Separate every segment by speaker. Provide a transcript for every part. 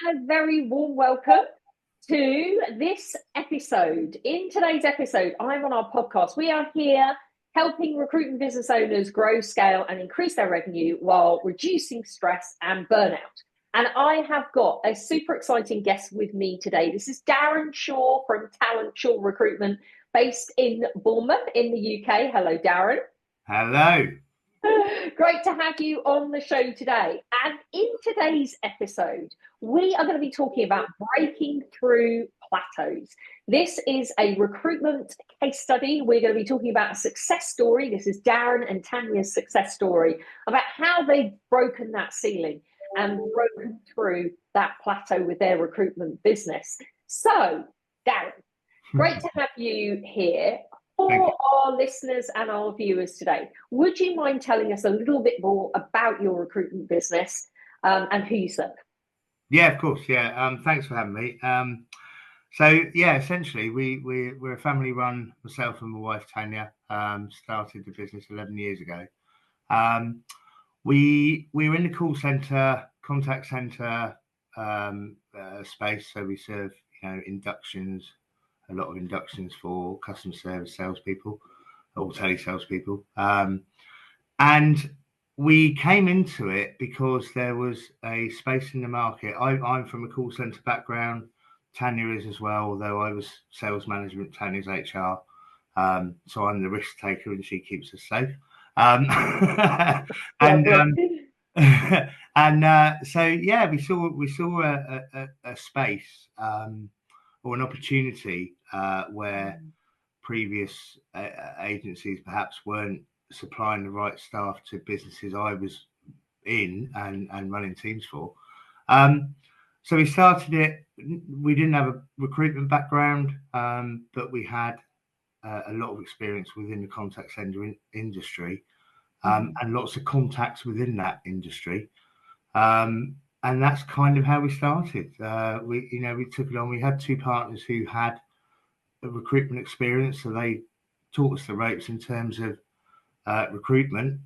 Speaker 1: a very warm welcome to this episode. In today's episode, I'm on our podcast. We are here helping recruitment business owners grow, scale, and increase their revenue while reducing stress and burnout. And I have got a super exciting guest with me today. This is Darren Shore from Talent Sure Recruitment, based in Bournemouth in the UK. Hello, Darren.
Speaker 2: Hello.
Speaker 1: Great to have you on the show today. And in today's episode, we are going to be talking about breaking through plateaus. This is a recruitment case study. We're going to be talking about a success story. This is Darren and Tanya's success story about how they've broken that ceiling and broken through that plateau with their recruitment business. So, Darren, great to have you here. For our listeners and our viewers today, would you mind telling us a little bit more about your recruitment business and who you serve?
Speaker 2: Yeah, of course. Yeah. Thanks for having me. Essentially, we're a family run. Myself and my wife Tanya started the business 11 years ago. We were in the call center, contact center space. So we serve, inductions. A lot of inductions for customer service salespeople or telesales and we came into it because there was a space in the market. I'm from a call center background. Tanya is as well, although I was sales management. Tanya's HR, so I'm the risk taker and she keeps us safe. We saw a space or an opportunity where previous agencies perhaps weren't supplying the right staff to businesses I was in and running teams for. So we started it. We didn't have a recruitment background, but we had a lot of experience within the contact center industry and lots of contacts within that industry. And that's kind of how we started. We took it on. We had two partners who had a recruitment experience, so they taught us the ropes in terms of recruitment.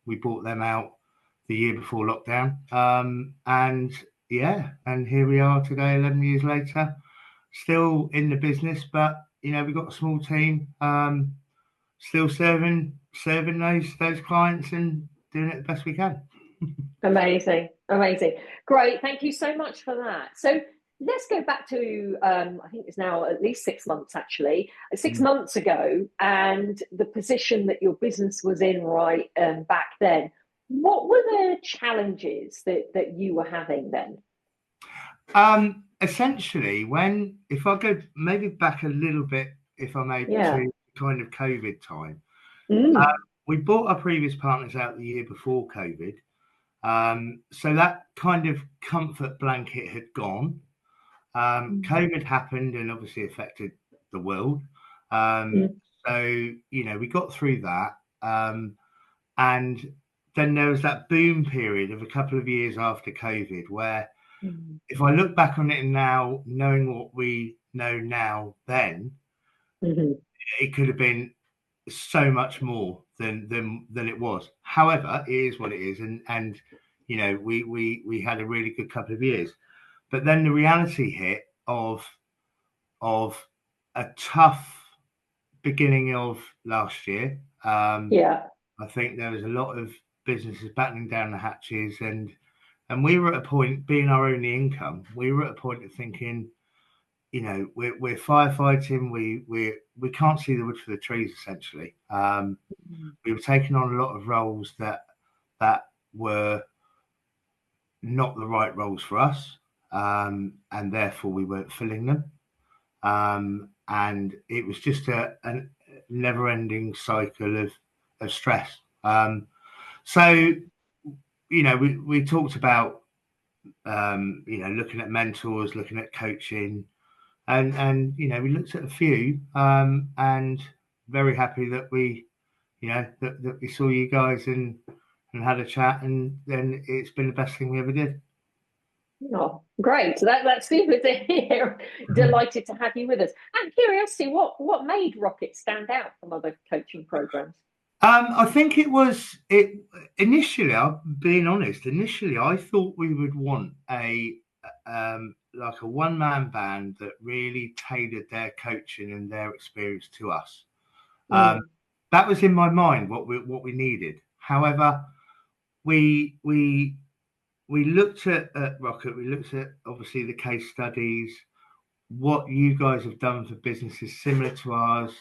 Speaker 2: We bought them out the year before lockdown, and here we are today, 11 years later, still in the business, but we've got a small team, still serving those clients and doing it the best we can.
Speaker 1: Amazing. Great. Thank you so much for that. So let's go back to, I think it's now at least 6 months, actually, 6 months ago, and the position that your business was in right back then. What were the challenges that you were having then?
Speaker 2: Essentially, if I go maybe back a little bit, if I may, to kind of COVID time, we bought our previous partners out the year before COVID. So that kind of comfort blanket had gone. COVID happened and obviously affected the world. So, we got through that. And then there was that boom period of a couple of years after COVID where if I look back on it now, knowing what we know now then, it could have been so much more than it was. However, it is what it is, and we had a really good couple of years, but then the reality hit of a tough beginning of last year. I think there was a lot of businesses battening down the hatches, and we were at a point, being our only income, we were at a point of thinking, we're firefighting. We can't see the wood for the trees. Essentially, we were taking on a lot of roles that were not the right roles for us, and therefore we weren't filling them. And it was just a never-ending cycle of stress. So we talked about looking at mentors, looking at coaching. And we looked at a few, and very happy that we saw you guys and had a chat, and then it's been the best thing we ever did.
Speaker 1: Oh, great! So that's super to hear. Delighted to have you with us. Out of curiosity, what made Rocket stand out from other coaching programs?
Speaker 2: I think initially, I'm being honest. Initially, I thought we would want a like a one-man band that really tailored their coaching and their experience to us. That was in my mind what we needed. However, we looked at Rocket. We looked at obviously the case studies, what you guys have done for businesses similar to ours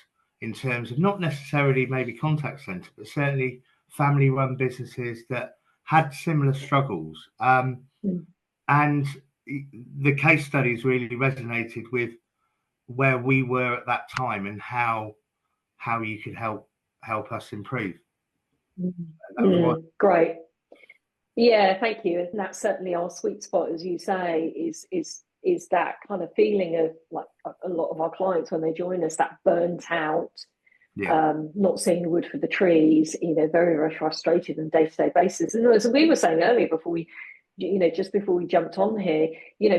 Speaker 2: in terms of not necessarily maybe contact center, but certainly family-run businesses that had similar struggles. And the case studies really resonated with where we were at that time and how you could help us improve.
Speaker 1: Great. Yeah, thank you. And that's certainly our sweet spot, as you say, is that kind of feeling of, like, a lot of our clients when they join us, that burnt out, not seeing the wood for the trees, very, very frustrated on a day-to-day basis. And as we were saying earlier just before we jumped on here,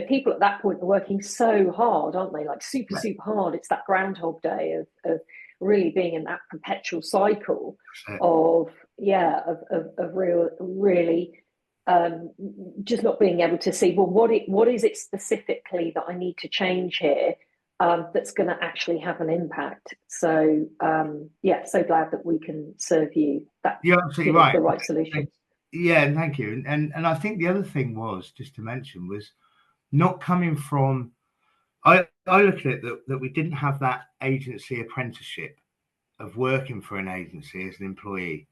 Speaker 1: people at that point are working so hard, aren't they? Like super hard. It's that Groundhog Day of really being in that perpetual cycle of really just not being able to see, well, what is it specifically that I need to change here that's going to actually have an impact. So so glad that we can serve you that.
Speaker 2: You're absolutely right.
Speaker 1: The right solution.
Speaker 2: Yeah, thank you. And I think the other thing was, just to mention, was not coming from, I look at it that we didn't have that agency apprenticeship of working for an agency as an employee.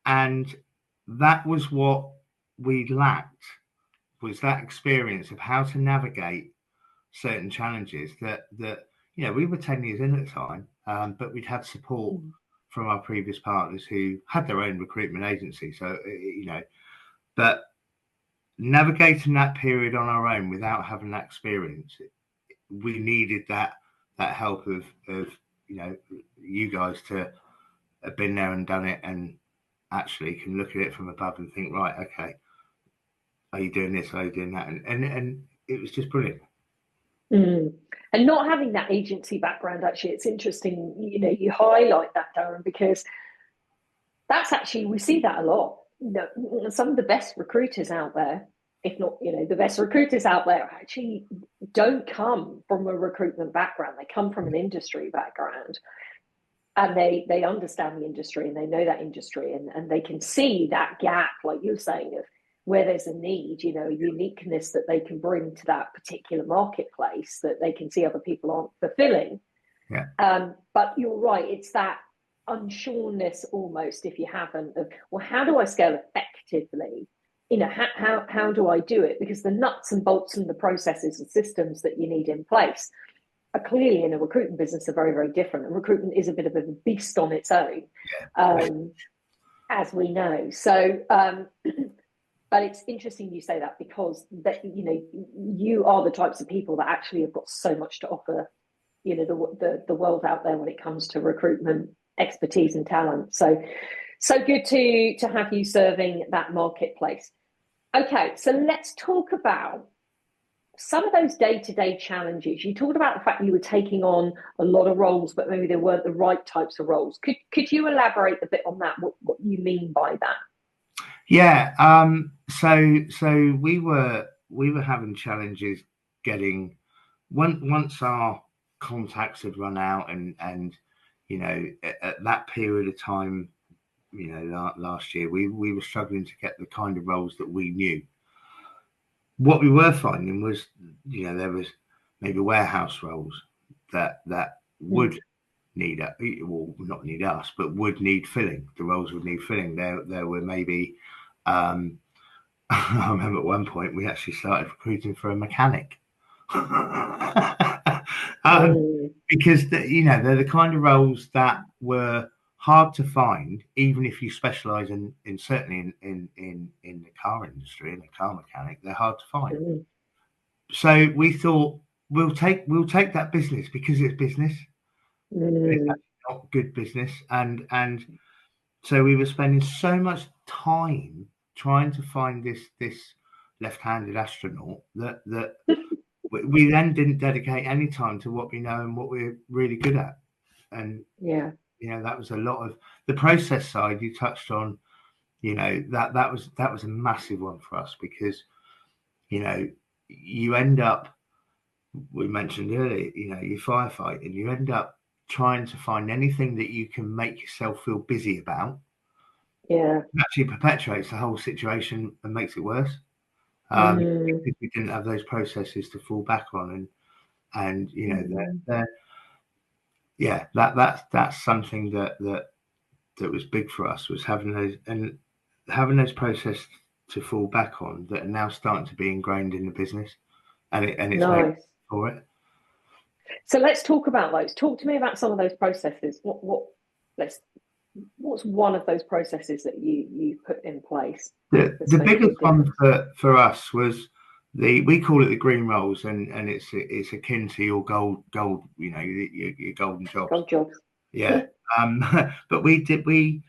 Speaker 2: And that was what we lacked, was that experience of how to navigate certain challenges that we were 10 years in at the time, but we'd had support from our previous partners who had their own recruitment agency. So, but navigating that period on our own without having that experience, we needed that help of you guys to have been there and done it, and actually can look at it from above and think, right, okay, are you doing this? Are you doing that? And it was just brilliant.
Speaker 1: And not having that agency background, actually, it's interesting, you highlight that, Darren, because that's actually, we see that a lot. Some of the best recruiters out there, if not, the best recruiters out there, actually don't come from a recruitment background. They come from an industry background, and they understand the industry and they know that industry, and they can see that gap, like you're saying, of where there's a need, a uniqueness that they can bring to that particular marketplace that they can see other people aren't fulfilling. But you're right, it's that unsureness almost, if you haven't, of, well, how do I scale effectively? How do I do it? Because the nuts and bolts and the processes and systems that you need in place are clearly in a recruitment business are very, very different. And recruitment is a bit of a beast on its own, as we know. So, but it's interesting you say that, because that you are the types of people that actually have got so much to offer, the world out there when it comes to recruitment expertise and talent. So good to have you serving that marketplace. Okay, so let's talk about some of those day-to-day challenges. You talked about the fact that you were taking on a lot of roles, but maybe they weren't the right types of roles. Could you elaborate a bit on that? What you mean by that?
Speaker 2: Yeah. So we were having challenges getting once our contacts had run out, and at that period of time, last year, we were struggling to get the kind of roles that we knew. What we were finding was, there was maybe warehouse roles that would need not need us, but would need filling. The roles would need filling. There were maybe, I remember at one point we actually started recruiting for a mechanic. Because they're the kind of roles that were hard to find, even if you specialize in certainly in the car industry, and a car mechanic, they're hard to find. So we thought we'll take that business because it's business. It's actually not good business, and so we were spending so much time trying to find this left-handed astronaut that we then didn't dedicate any time to what we know and what we're really good at. And that was a lot of the process side you touched on. That was a massive one for us, because you end up, we mentioned earlier, you firefight, and you end up trying to find anything that you can make yourself feel busy about.
Speaker 1: It
Speaker 2: actually perpetuates the whole situation and makes it worse. If we didn't have those processes to fall back on, and that's something that was big for us, was having those processes to fall back on that are now starting to be ingrained in the business, and it's nice for it.
Speaker 1: So let's talk about those. Talk to me about some of those processes. What's one of those processes that you put in place?
Speaker 2: The biggest one for us was we call it the green rolls, and it's akin to your gold, your golden jobs.
Speaker 1: Gold jobs.
Speaker 2: Yeah. But we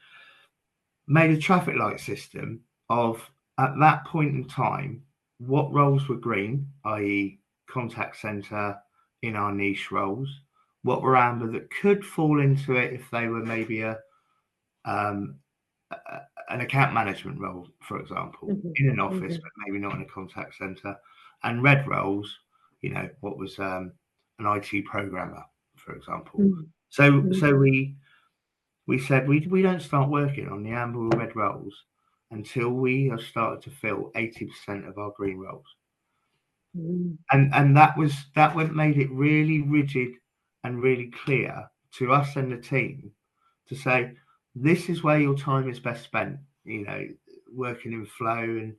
Speaker 2: made a traffic light system of, at that point in time, what roles were green, i.e. contact center in our niche roles, what were amber that could fall into it if they were maybe an account management role, for example, in an office, but maybe not in a contact center, and red roles, what was an IT programmer, for example. So we said we don't start working on the amber or red roles until we have started to fill 80% of our green roles. And that made it really rigid and really clear to us and the team to say, this is where your time is best spent, working in flow,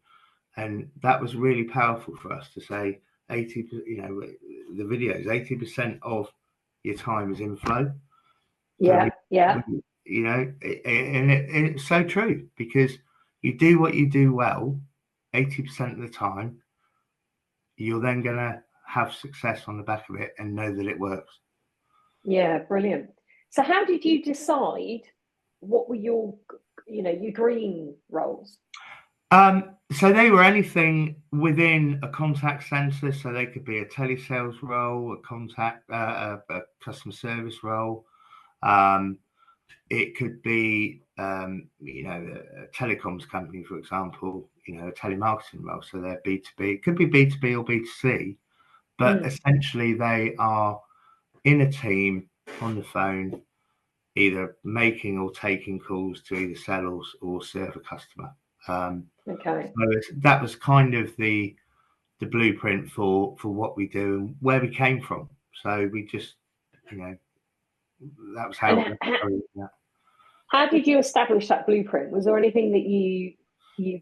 Speaker 2: and that was really powerful for us to say 80%, the videos, 80% of your time is in flow.
Speaker 1: And
Speaker 2: it's so true, because you do what you do well 80% of the time, you're then going to have success on the back of it and know that it works.
Speaker 1: Yeah, brilliant. So how did you decide what were your green roles?
Speaker 2: So they were anything within a contact center. So they could be a telesales role, a customer service role. It could be, a telecoms company, for example, a telemarketing role. So they're B2B. It could be B2B or B2C, but essentially they are in a team on the phone, either making or taking calls to either sell or serve a customer.
Speaker 1: Okay.
Speaker 2: So that was kind of the blueprint for what we do and where we came from. So we just, that was how.
Speaker 1: How did you establish that blueprint? Was there anything that you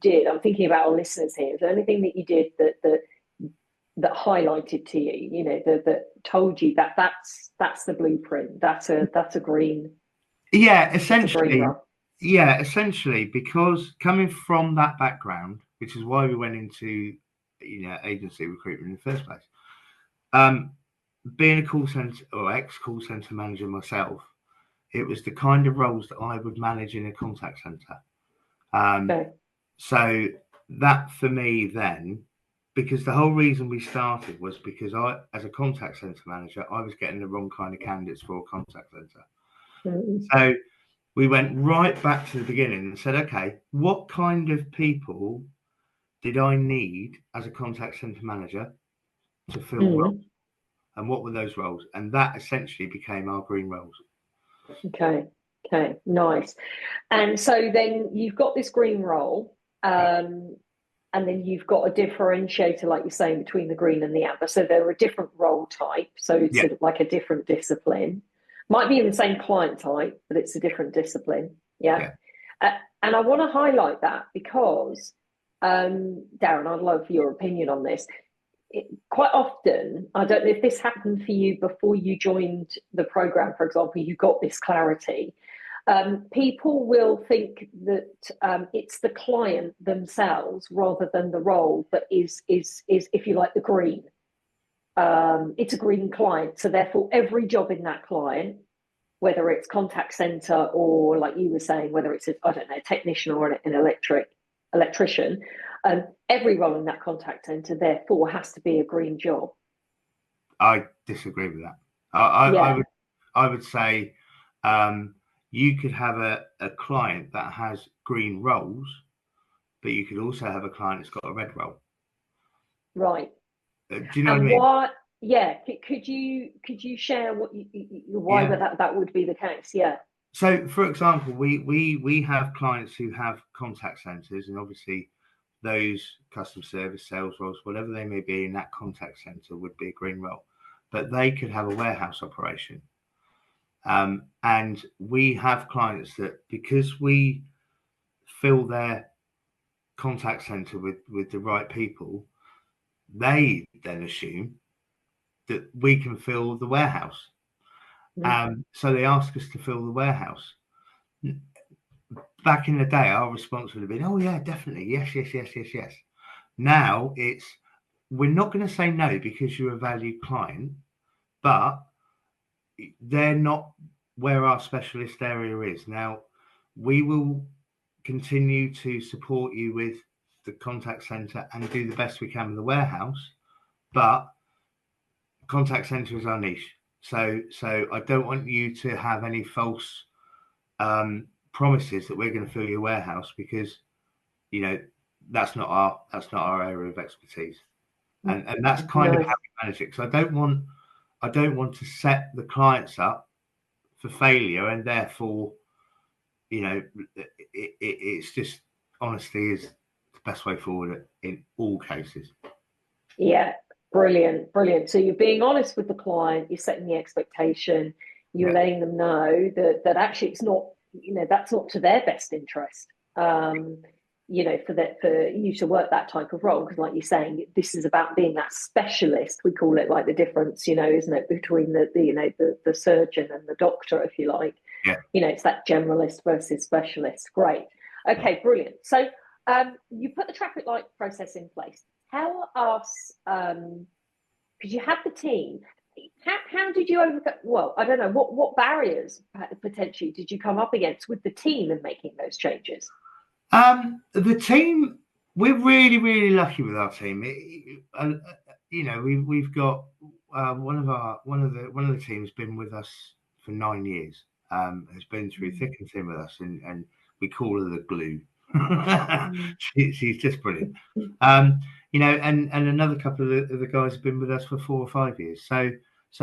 Speaker 1: did? I'm thinking about our listeners here. Is there anything that you did that highlighted to you? That told you that that's the blueprint. That's a green.
Speaker 2: Yeah, essentially. Yeah, essentially, because coming from that background, which is why we went into agency recruitment in the first place. Being a call center or ex-call center manager myself, it was the kind of roles that I would manage in a contact center. So that for me then, because the whole reason we started was because I, as a contact center manager, I was getting the wrong kind of candidates for a contact center. So we went right back to the beginning and said, okay, what kind of people did I need as a contact center manager to fill roles? And what were those roles? And that essentially became our green roles.
Speaker 1: Okay, nice. And so then you've got this green role, and then you've got a differentiator, like you're saying, between the green and the amber. So they're a different role type. So it's sort of like a different discipline. Might be in the same client type, but it's a different discipline. Yeah. And I want to highlight that because, Darren, I'd love your opinion on this. Quite often, I don't know if this happened for you before you joined the program, for example, you got this clarity. People will think that it's the client themselves rather than the role that is if you like, the green. It's a green client, so therefore every job in that client, whether it's contact center or, like you were saying, whether it's a technician or an electrician, every role in that contact center therefore has to be a green job.
Speaker 2: I disagree with that. I would say you could have a client that has green roles, but you could also have a client that's got a red role.
Speaker 1: Right.
Speaker 2: Do you know
Speaker 1: And
Speaker 2: what I mean?
Speaker 1: why? Yeah. Could you share what why
Speaker 2: Yeah.
Speaker 1: that would be the case? Yeah.
Speaker 2: So, for example, we have clients who have contact centres, and obviously those customer service sales roles, whatever they may be in that contact centre, would be a green role, but they could have a warehouse operation. And we have clients that, because we fill their contact centre with the right people, they then assume that we can fill the warehouse. So they ask us to fill the warehouse. Back in the day, our response would have been, "Oh yeah, definitely, yes, yes, yes, yes, yes." Now it's, we're not going to say no because you're a valued client, but they're not where our specialist area is. Now, we will continue to support you with the contact centre and do the best we can with the warehouse, but contact centre is our niche. So I don't want you to have any false promises that we're going to fill your warehouse, because that's not our area of expertise, and that's kind of how we manage it. Because I don't want to set the clients up for failure, and therefore, it's just, honesty is the best way forward in all cases.
Speaker 1: Yeah, brilliant. So you're being honest with the client, you're setting the expectation, you're letting them know that actually it's not, that's not to their best interest. For you to work that type of role, because like you're saying, this is about being that specialist. We call it like the difference, isn't it, between the surgeon and the doctor, if you like.
Speaker 2: Yeah.
Speaker 1: It's that generalist versus specialist. Great. Okay, brilliant. So you put the traffic light process in place. Tell us, because you have the team, how did you overcome? Well, I don't know, what barriers potentially did you come up against with the team in making those changes?
Speaker 2: The team, we're really, really lucky with our team. We've got one of the teams been with us for 9 years. Has been through thick and thin with us, and we call her the glue. She's just brilliant. And another couple of the guys have been with us for 4 or 5 years. So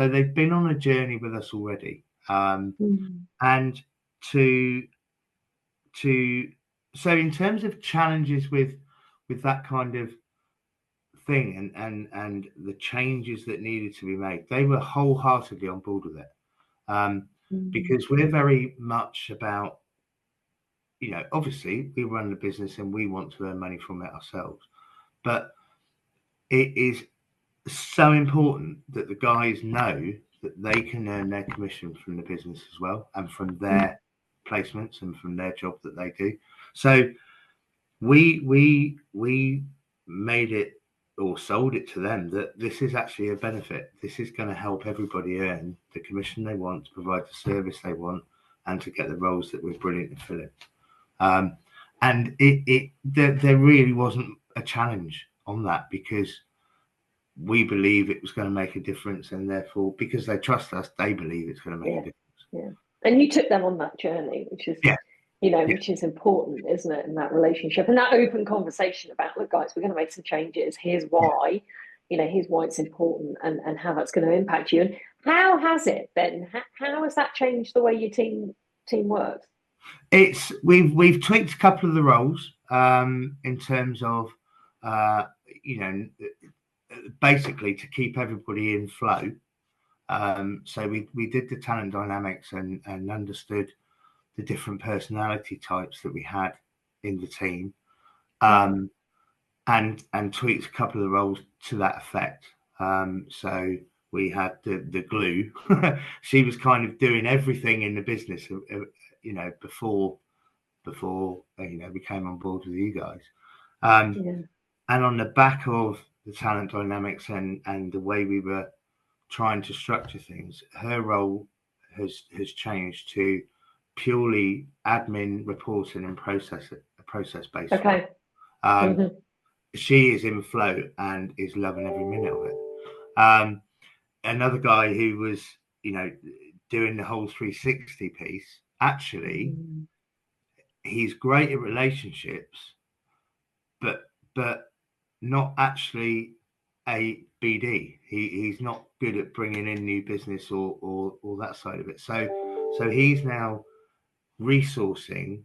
Speaker 2: they've been on a journey with us already. And so in terms of challenges with that kind of thing, and the changes that needed to be made, they were wholeheartedly on board with it. Because we're very much about, obviously we run the business and we want to earn money from it ourselves, but it is so important that the guys know that they can earn their commission from the business as well, and from their placements and from their job that they do. So we made it, or sold it to them, that this is actually a benefit. This is going to help everybody earn the commission they want, to provide the service they want, and to get the roles that we're brilliant at filling. And there really wasn't a challenge on that, because we believe it was going to make a difference, and therefore, because they trust us, they believe it's going to make a difference.
Speaker 1: Yeah. And you took them on that journey, which is which is important, isn't it, in that relationship, and that open conversation about, look, guys, we're going to make some changes. Here's why, here's why it's important, and how that's going to impact you. And how has it been? How has that changed the way your team works?
Speaker 2: We've tweaked a couple of the roles in terms of basically to keep everybody in flow. So we did the talent dynamics and understood the different personality types that we had in the team, and tweaked a couple of the roles to that effect. So we had the glue. She was kind of doing everything in the business, before we came on board with you guys. And on the back of the talent dynamics and the way we were trying to structure things, her role has changed to purely admin, reporting, and process based.
Speaker 1: Okay.
Speaker 2: She is in flow and is loving every minute of it. Another guy who was, doing the whole 360 piece, actually, he's great at relationships, but not actually a BD. He's not good at bringing in new business or that side of it. So he's now resourcing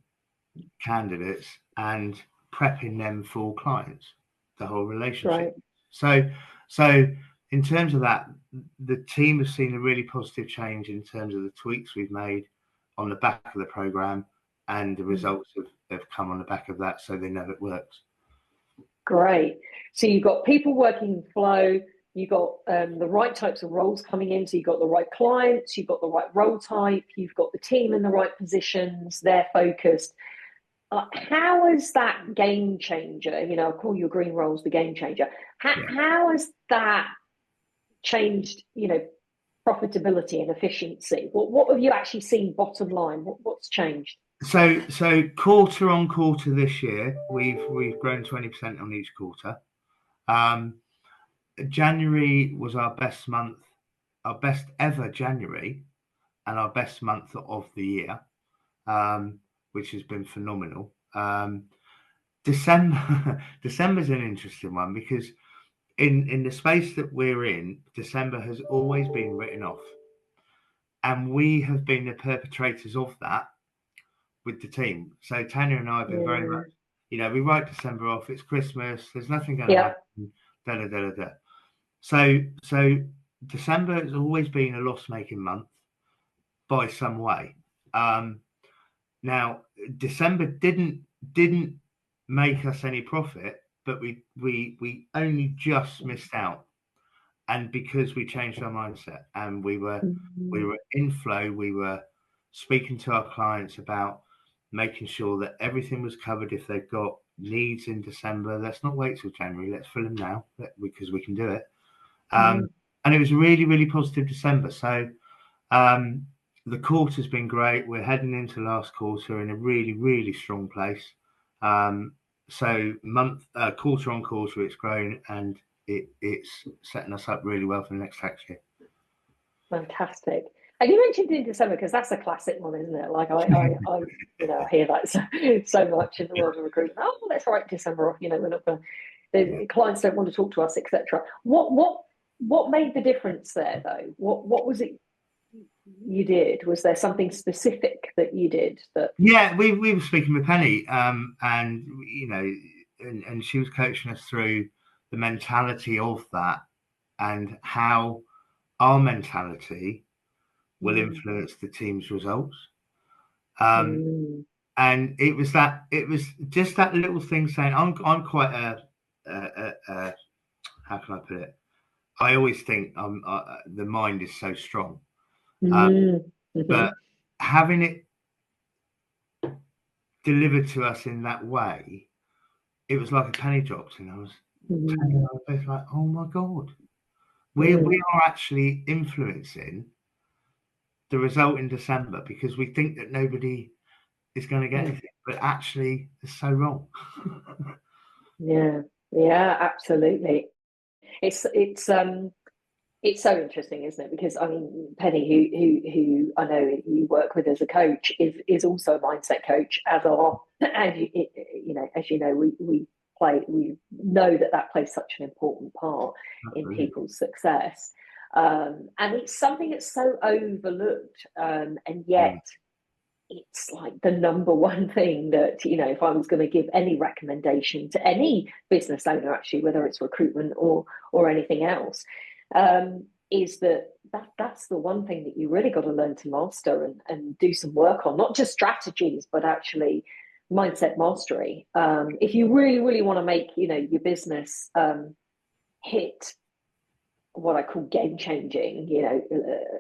Speaker 2: candidates and prepping them for clients, the whole relationship. Right. So in terms of that, the team has seen a really positive change in terms of the tweaks we've made on the back of the program, and the results have come on the back of that, so they know it works.
Speaker 1: Great. So you've got people working in flow, you've got the right types of roles coming in, so you've got the right clients, you've got the right role type, you've got the team in the right positions, they're focused. How is that game changer? You know, I call your green roles the game changer. How has that changed, you know, profitability and efficiency? What have you actually seen bottom line? What's changed?
Speaker 2: So quarter on quarter this year, we've grown 20% on each quarter. January was our best month, our best ever January, and our best month of the year, which has been phenomenal. December's an interesting one because in the space that we're in, December has always been written off, and we have been the perpetrators of that with the team. So Tanya and I have been very much, you know, we write December off. It's Christmas. There's nothing going to happen. Da da da da. So December has always been a loss-making month by some way. Now December didn't make us any profit, but we only just missed out, and because we changed our mindset and we were in flow, we were speaking to our clients about making sure that everything was covered. If they've got needs in December, let's not wait till January. Let's fill them now because we can do it. And it was really, really positive December. So the quarter's been great. We're heading into last quarter in a really, really strong place. So quarter on quarter, it's grown, and it's setting us up really well for the next tax year.
Speaker 1: Fantastic. And you mentioned in December, because that's a classic one, isn't it? Like I you know, I hear that so much in the world of recruitment. Oh, let's write December off. You know, we're not going. The clients don't want to talk to us, etc. What made the difference there, though? What was it you did? Was there something specific that you did? That
Speaker 2: we were speaking with Penny, and you know, and she was coaching us through the mentality of that and how our mentality will influence the team's results. And it was just that little thing saying, I'm quite a how can I put it? I always think the mind is so strong, but having it delivered to us in that way, it was like a penny dropped, and I was both like, oh my God, we are actually influencing the result in December, because we think that nobody is going to get anything, but actually it's so wrong.
Speaker 1: Yeah, absolutely. It's so interesting, isn't it? Because I mean, Penny, who I know you work with as a coach, is also a mindset coach. As you know, we know that plays such an important part in people's success. And it's something that's so overlooked, and yet it's like the number one thing that, you know, if I was going to give any recommendation to any business owner, actually, whether it's recruitment or anything else, is that's the one thing that you really got to learn to master and do some work on, not just strategies, but actually mindset mastery. If you really, really want to make, you know, your business hit what I call game changing, you know,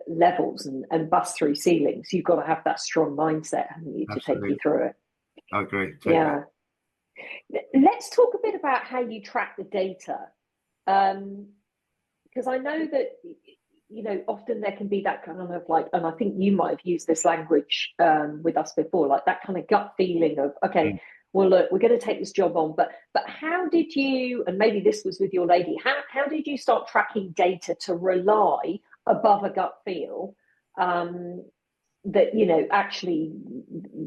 Speaker 1: levels and bust through ceilings, you've got to have that strong mindset, haven't you, to take you through it.
Speaker 2: I agree. Totally.
Speaker 1: Yeah. Let's talk a bit about how you track the data. Because I know that, you know, often there can be that kind of like, and I think you might have used this language with us before, like that kind of gut feeling of, okay, well, look, we're going to take this job on, but how did you, and maybe this was with your lady, how did you start tracking data to rely above a gut feel that, you know, actually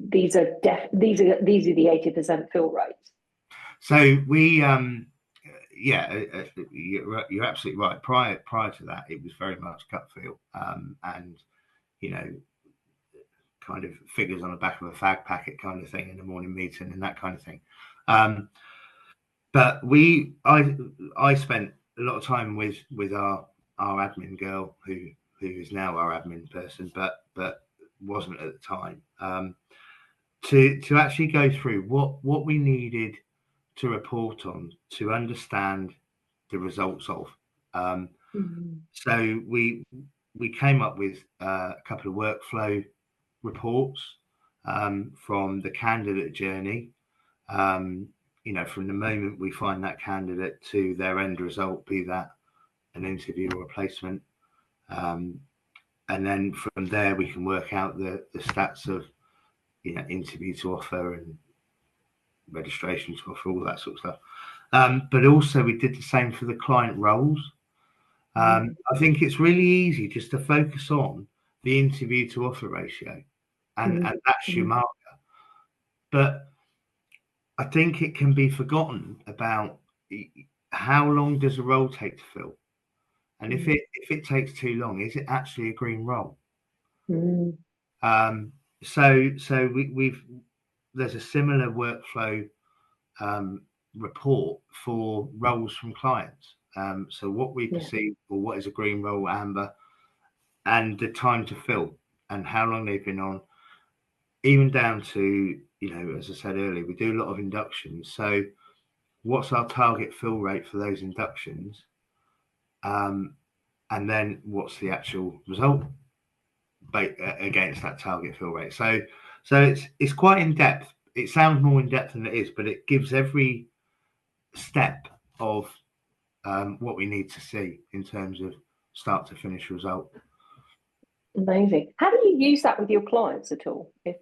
Speaker 1: these are the 80% fill rates?
Speaker 2: So we, you're absolutely right. Prior to that, it was very much gut feel, and kind of figures on the back of a fag packet kind of thing in the morning meeting and that kind of thing. But I spent a lot of time with our admin girl who is now our admin person, but wasn't at the time. To actually go through what we needed to report on to understand the results of. So we came up with a couple of workflow reports from the candidate journey. From the moment we find that candidate to their end result, be that an interview or a placement. And then from there, we can work out the stats of, interview to offer and registration to offer, all that sort of stuff. But also we did the same for the client roles. I think it's really easy just to focus on the interview to offer ratio, and that's your marker. But I think it can be forgotten about how long does a role take to fill, and if it takes too long, is it actually a green role? So we've there's a similar workflow report for roles from clients. So what we perceive, or what is a green role, amber, and the time to fill, and how long they've been on, even down to, as I said earlier, we do a lot of inductions. So what's our target fill rate for those inductions? And then what's the actual result against that target fill rate? So it's quite in depth. It sounds more in depth than it is, but it gives every step of what we need to see in terms of start to finish result.
Speaker 1: Amazing. How do you use that with your clients at all?
Speaker 2: We've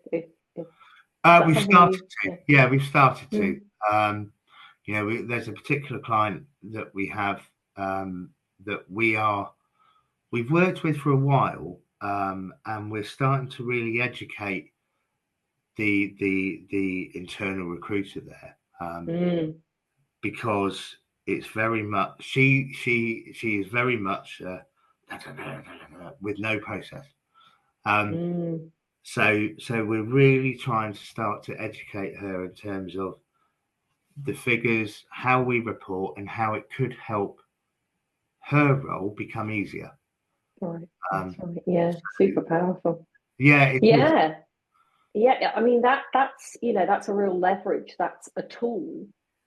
Speaker 2: started to. We've started to. There's a particular client that we have that we've worked with for a while, and we're starting to really educate the internal recruiter there, because it's very much she is very much with no process. So we're really trying to start to educate her in terms of the figures, how we report, and how it could help her role become easier.
Speaker 1: Right. That's right. Yeah. Super powerful.
Speaker 2: Yeah.
Speaker 1: Yeah. I mean, that's that's a real leverage. That's a tool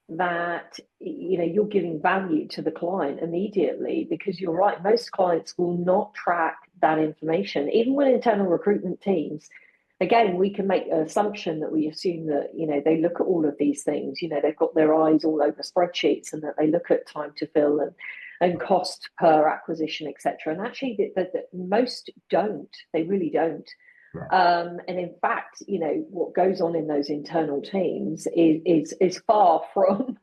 Speaker 1: that you're giving value to the client immediately, because you're right, most clients will not track that information. Even with internal recruitment teams, again, we can make an assumption that we assume that they look at all of these things, they've got their eyes all over spreadsheets, and that they look at time to fill and cost per acquisition, etc. And actually most don't. They really don't. And in fact, what goes on in those internal teams is far from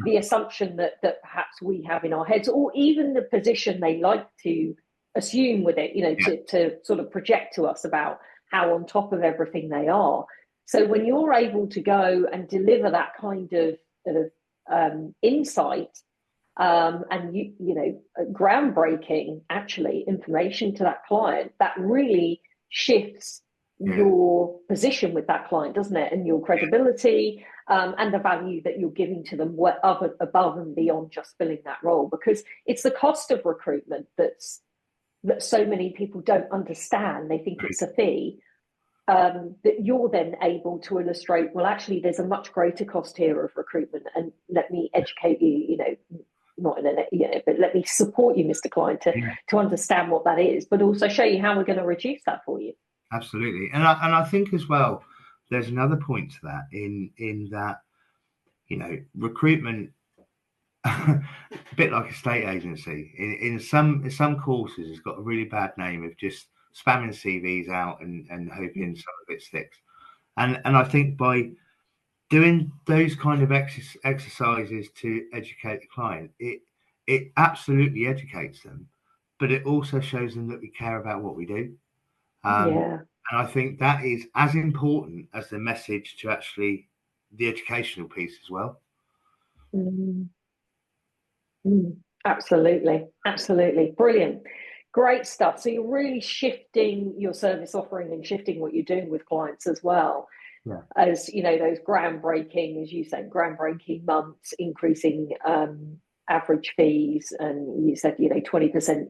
Speaker 1: the assumption that perhaps we have in our heads, or even the position they like to assume with it, to sort of project to us about how on top of everything they are. So when you're able to go and deliver that kind of insight, and groundbreaking actually information to that client, that really shifts your position with that client, doesn't it? And your credibility, and the value that you're giving to them above and beyond just filling that role. Because it's the cost of recruitment that so many people don't understand. They think it's a fee. That you're then able to illustrate, well, actually, there's a much greater cost here of recruitment, and let me educate you, not in but let me support you, Mr. Client, to understand what that is, but also show you how we're going to reduce that for you.
Speaker 2: Absolutely. And I think as well, there's another point to that in that, recruitment, a bit like a state agency, in some courses, it's got a really bad name of just spamming CVs out and hoping some of it sticks. And I think by doing those kind of exercises to educate the client, it absolutely educates them, but it also shows them that we care about what we do. And I think that is as important as the message to actually the educational piece as well.
Speaker 1: Absolutely, absolutely. Brilliant. Great stuff. So you're really shifting your service offering and shifting what you're doing with clients as well.
Speaker 2: Yeah.
Speaker 1: As you know, those groundbreaking, as you said, groundbreaking months, increasing average fees, and you said 20%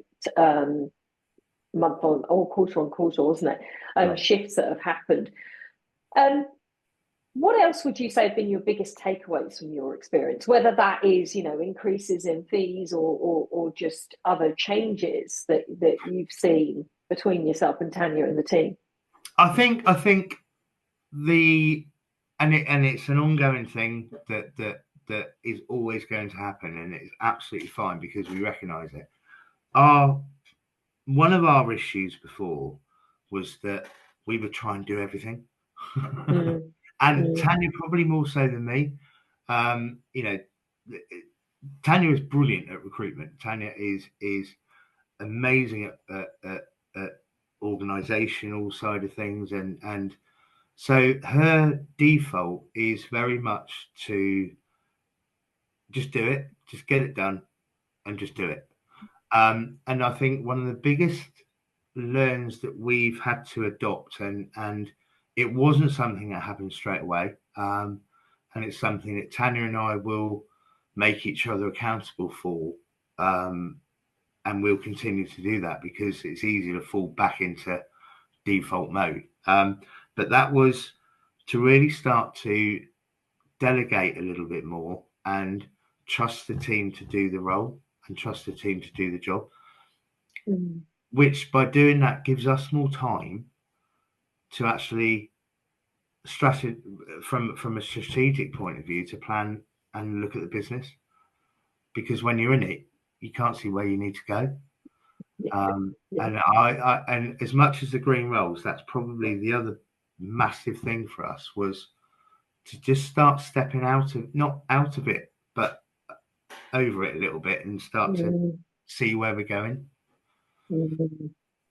Speaker 1: month on quarter, wasn't it?
Speaker 2: Yeah.
Speaker 1: Shifts that have happened. What else would you say have been your biggest takeaways from your experience? Whether that is, increases in fees or just other changes that you've seen between yourself and Tanya and the team.
Speaker 2: I think it's an ongoing thing that is always going to happen, and it's absolutely fine because we recognise it. One of our issues before was that we would try and do everything. And Tanya probably more so than me. Tanya is brilliant at recruitment. Tanya is amazing at organizational side of things, and so her default is very much to just do it, just get it done, and just do it. And I think one of the biggest learns that we've had to adopt, and it wasn't something that happened straight away, and it's something that Tanya and I will make each other accountable for, and we'll continue to do that because it's easy to fall back into default mode. But that was to really start to delegate a little bit more and trust the team to do the role and trust the team to do the job, which by doing that gives us more time to actually from a strategic point of view to plan and look at the business, because when you're in it you can't see where you need to go. And and as much as the green rolls, that's probably the other massive thing for us, was to just start stepping not out of it, but over it a little bit and start to see where we're going.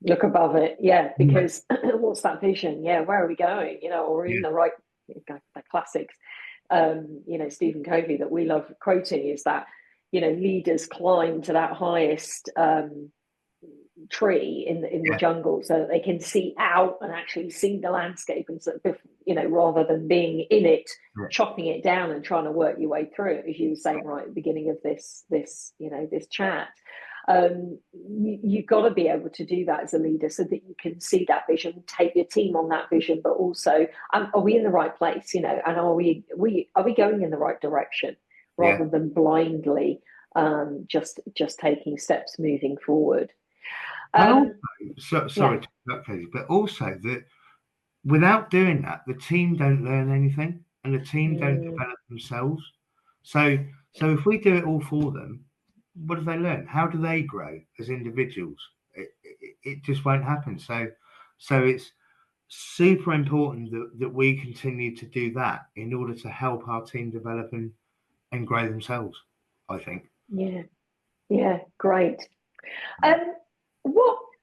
Speaker 1: Look above it, because what's that vision? Where are we going? Or in the right, the classics. Stephen Covey that we love quoting is that leaders climb to that highest tree in the jungle so that they can see out and actually see the landscape, and sort of, rather than being in it, chopping it down and trying to work your way through it, as you were saying right at the beginning of this chat. You've got to be able to do that as a leader so that you can see that vision, take your team on that vision, but also are we in the right place, and are we going in the right direction rather than blindly just taking steps moving forward.
Speaker 2: Sorry to interrupt, Katie, but also that without doing that, the team don't learn anything and the team don't develop themselves. So if we do it all for them, what do they learn? How do they grow as individuals? It just won't happen. So it's super important that we continue to do that in order to help our team develop and grow themselves, I think.
Speaker 1: Yeah, great.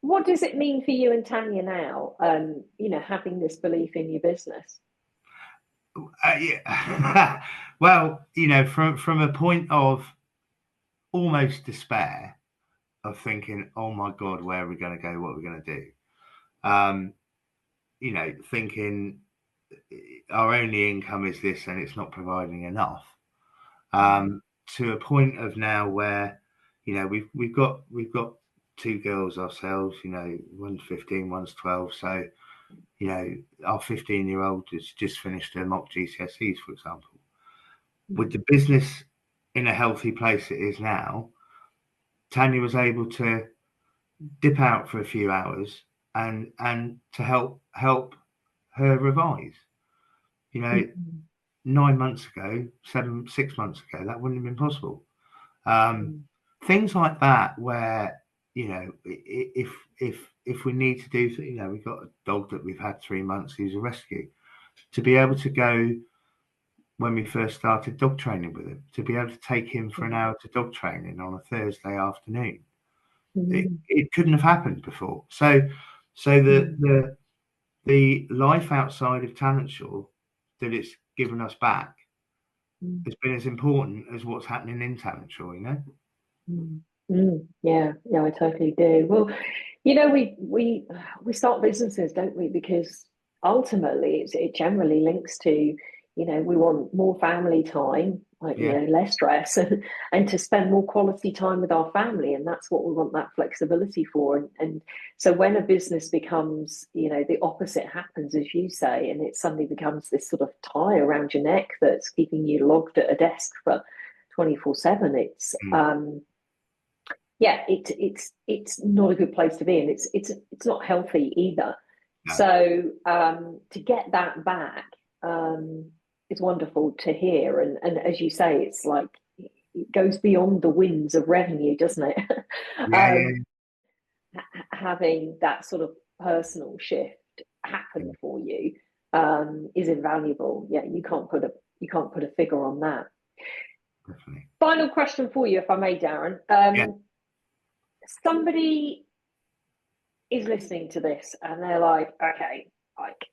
Speaker 1: What does it mean for you and Tanya now, having this belief in your business?
Speaker 2: Well, from a point of almost despair of thinking, oh my God, where are we going to go? What are we going to do? Thinking our only income is this and it's not providing enough. To a point of now where, we've got two girls ourselves, one's 15, one's 12. So, our 15-year-old has just finished her mock GCSEs, for example. With the business in a healthy place it is now, Tanya was able to dip out for a few hours and to help her revise. 9 months ago, 6 months ago, that wouldn't have been possible. Things like that, where if we need to do, we've got a dog that we've had 3 months who's a rescue, to be able to go when we first started dog training with him, to be able to take him for an hour to dog training on a Thursday afternoon. It couldn't have happened before. So the life outside of Talent Sure that it's given us back has been as important as what's happening in Talent Sure,
Speaker 1: Yeah, yeah, I totally do. Well, we start businesses, don't we? Because ultimately, it generally links to, we want more family time, like
Speaker 2: Yeah,
Speaker 1: less stress, and to spend more quality time with our family, and that's what we want that flexibility for. And so when a business becomes, the opposite happens, as you say, and it suddenly becomes this sort of tie around your neck that's keeping you logged at a desk for 24/7. It's not a good place to be, and it's not healthy either.
Speaker 2: no,
Speaker 1: So to get that back is wonderful to hear, and as you say, it's like it goes beyond the wins of revenue, doesn't it?
Speaker 2: yeah,
Speaker 1: um,
Speaker 2: yeah,
Speaker 1: Having that sort of personal shift
Speaker 2: yeah,
Speaker 1: happen for you is invaluable. Yeah, you can't put a figure on that.
Speaker 2: definitely.
Speaker 1: Final question for you, if I may, Darren.
Speaker 2: Yeah,
Speaker 1: Somebody is listening to this and they're like, okay, like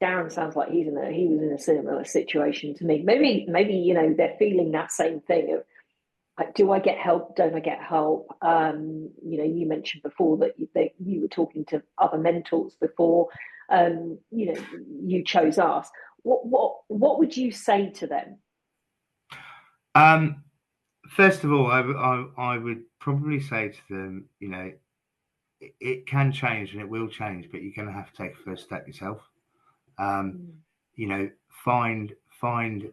Speaker 1: Darren sounds like he was in a similar situation to me. Maybe they're feeling that same thing of like, do I get help? Don't I get help? You mentioned before that you were talking to other mentors before. You chose us. What would you say to them?
Speaker 2: um, first of all, I would probably say to them, it can change and it will change, but you're going to have to take a first step yourself. Um,
Speaker 1: Mm.
Speaker 2: you know, find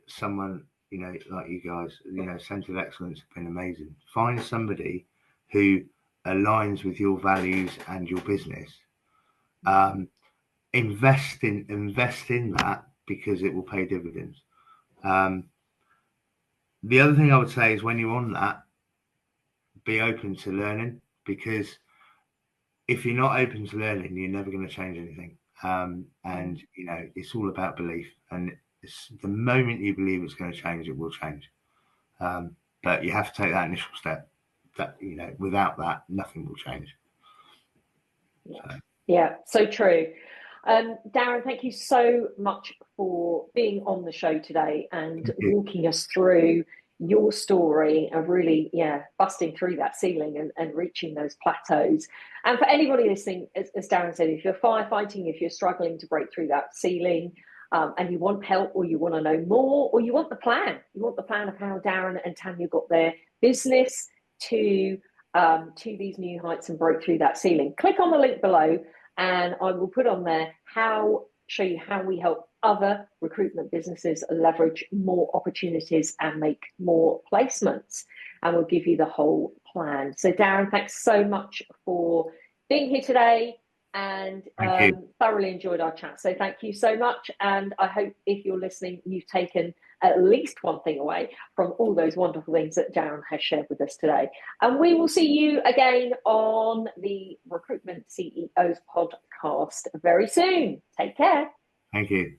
Speaker 2: someone, like you guys, Centre of Excellence have been amazing. Find somebody who aligns with your values and your business. Um, invest in that because it will pay dividends. Um, the other thing I would say is when you're on that, be open to learning because if you're not open to learning, you're never going to change anything. And it's all about belief. And it's the moment you believe it's going to change, it will change. But you have to take that initial step. That without that, nothing will change.
Speaker 1: Yeah,
Speaker 2: So,
Speaker 1: yeah, so true. Darren, thank you so much for being on the show today and
Speaker 2: thank you.
Speaker 1: walking us through your story of really, busting through that ceiling and reaching those plateaus. And for anybody listening, as Darren said, if you're firefighting, if you're struggling to break through that ceiling, and you want help or you want to know more or you want the plan of how Darren and Tanya got their business to these new heights and broke through that ceiling, click on the link below and I will put on there show you how we help other recruitment businesses leverage more opportunities and make more placements. And we'll give you the whole plan. So Darren, thanks so much for being here today and
Speaker 2: Thank you.
Speaker 1: thoroughly enjoyed our chat. So thank you so much. And I hope if you're listening, you've taken at least one thing away from all those wonderful things that Darren has shared with us today. And we will see you again on the Recruitment CEOs podcast very soon. Take care.
Speaker 2: Thank you.